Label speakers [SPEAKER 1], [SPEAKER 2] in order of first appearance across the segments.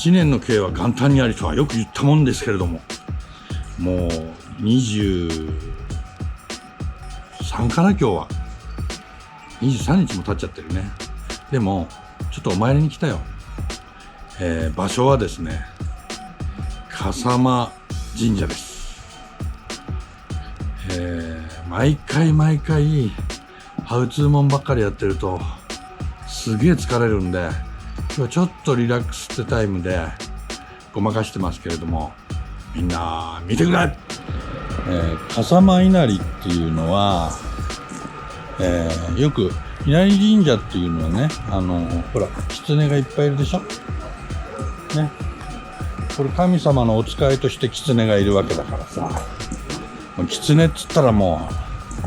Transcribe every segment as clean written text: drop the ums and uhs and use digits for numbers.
[SPEAKER 1] 1年の計は元旦にありとはよく言ったもんですけれども、もう23かな、今日は23日も経っちゃってるね。でもちょっとお参りに来たよ。場所はですね、笠間神社です。毎回ハウツーモンばっかりやってるとすげえ疲れるんで、今日はちょっとリラックスってタイムでごまかしてますけれども、みんな見てくれ。笠間稲荷っていうのは、よく稲荷神社っていうのはね、ほら狐がいっぱいいるでしょね。これ神様のお使いとして狐がいるわけだからさ、狐っつったらも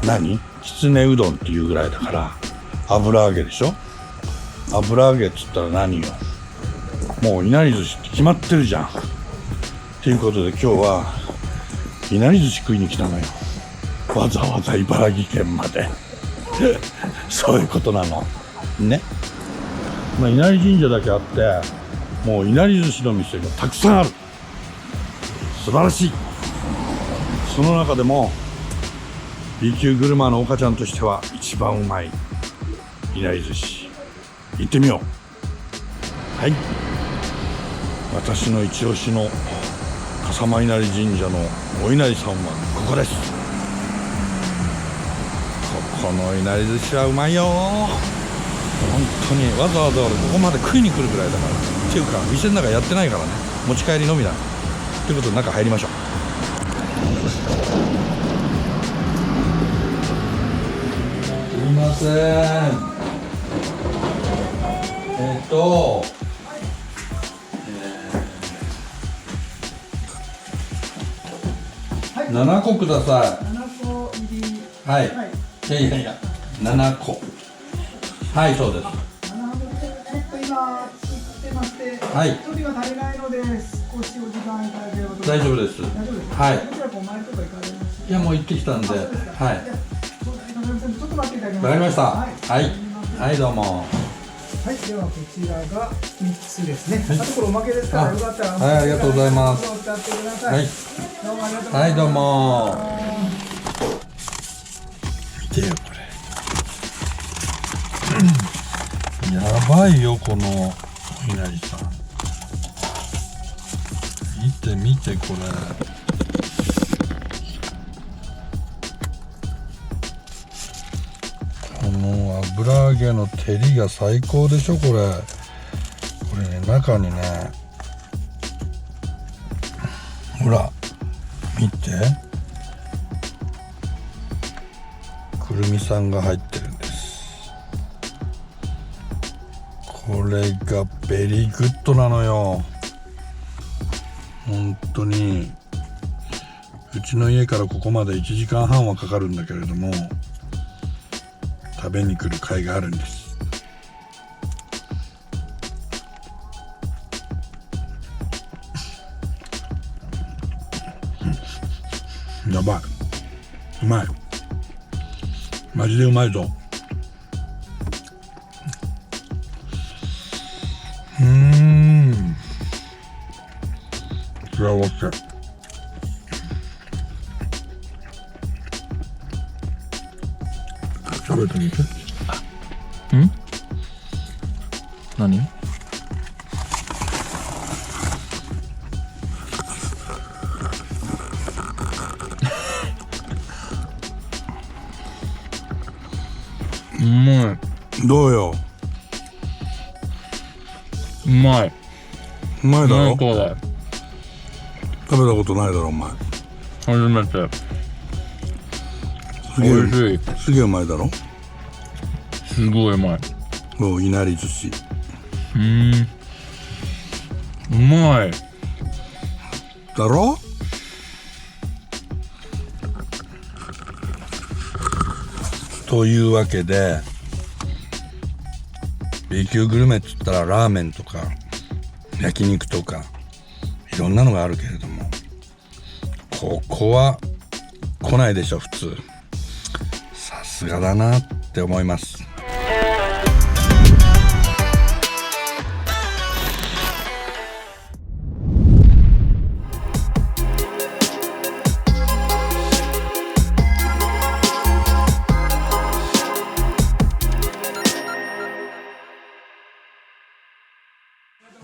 [SPEAKER 1] う何、狐うどんっていうぐらいだから油揚げでしょ。油揚げっつったら何よ、もういなり寿司って決まってるじゃん。ということで今日はいなり寿司食いに来たのよ、わざわざ茨城県までそういうことなのね。いなり神社だけあってもういなり寿司の店がたくさんある。素晴らしい。その中でも B 級グルマの岡ちゃんとしては一番うまいいなり寿司行ってみよう。はい、私の一押しの笠間稲荷神社のお稲荷さんはここです。このいなり寿司はうまいよ。本当にわざわざ俺ここまで食いに来るぐらいだから。っていうか店の中やってないからね、持ち帰りのみだ。ということで中入りましょう。すいません。7個ください。
[SPEAKER 2] 7個入り。
[SPEAKER 1] はい。いや、7個。はい、そうです。
[SPEAKER 2] 7個ちょっと今作ってまして、
[SPEAKER 1] はい。
[SPEAKER 2] 1人は足りないので少しお時間いただければと。
[SPEAKER 1] 大丈夫です。
[SPEAKER 2] 大丈夫です。
[SPEAKER 1] はい。
[SPEAKER 2] どちらかお参りとか行かれます？
[SPEAKER 1] いや、もう行ってきたんで。はい。
[SPEAKER 2] ちょっと待っていただきます。
[SPEAKER 1] わかりました。
[SPEAKER 2] はい。
[SPEAKER 1] はい、どうも。
[SPEAKER 2] はい、ではこちらが3つですね。あとこれおまけですから、よかったら
[SPEAKER 1] はい、ありがとうございます。
[SPEAKER 2] 使ってください。
[SPEAKER 1] はい。
[SPEAKER 2] どうもありがとうございます。
[SPEAKER 1] はい、どうも。見てよこれ。やばいよこのお稲荷さん。見てこれ。この油揚げの照りが最高でしょこれ。これね、中にね、ほら見て、くるみさんが入ってるんです。これがベリーグッドなのよ。本当にうちの家からここまで1時間半はかかるんだけれども、食べに来る甲斐があるんです。やばい、うまい、マジでうまいぞ。幸せ。食べてみて。
[SPEAKER 3] 何？うまい。
[SPEAKER 1] どうよ。
[SPEAKER 3] うまい。
[SPEAKER 1] うまいだろ。
[SPEAKER 3] これ
[SPEAKER 1] 食べたことないだろお前。
[SPEAKER 3] 初めて。
[SPEAKER 1] すげえ
[SPEAKER 3] 美味しい。
[SPEAKER 1] すげえうまいだろ。
[SPEAKER 3] すごいうまい。
[SPEAKER 1] もういなり寿司。
[SPEAKER 3] うまい。
[SPEAKER 1] だろ。というわけで B 級グルメっつったらラーメンとか焼肉とかいろんなのがあるけれども、ここは来ないでしょ普通。さすがだなって思います。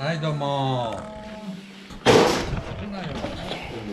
[SPEAKER 1] はいどうも。来ないよ。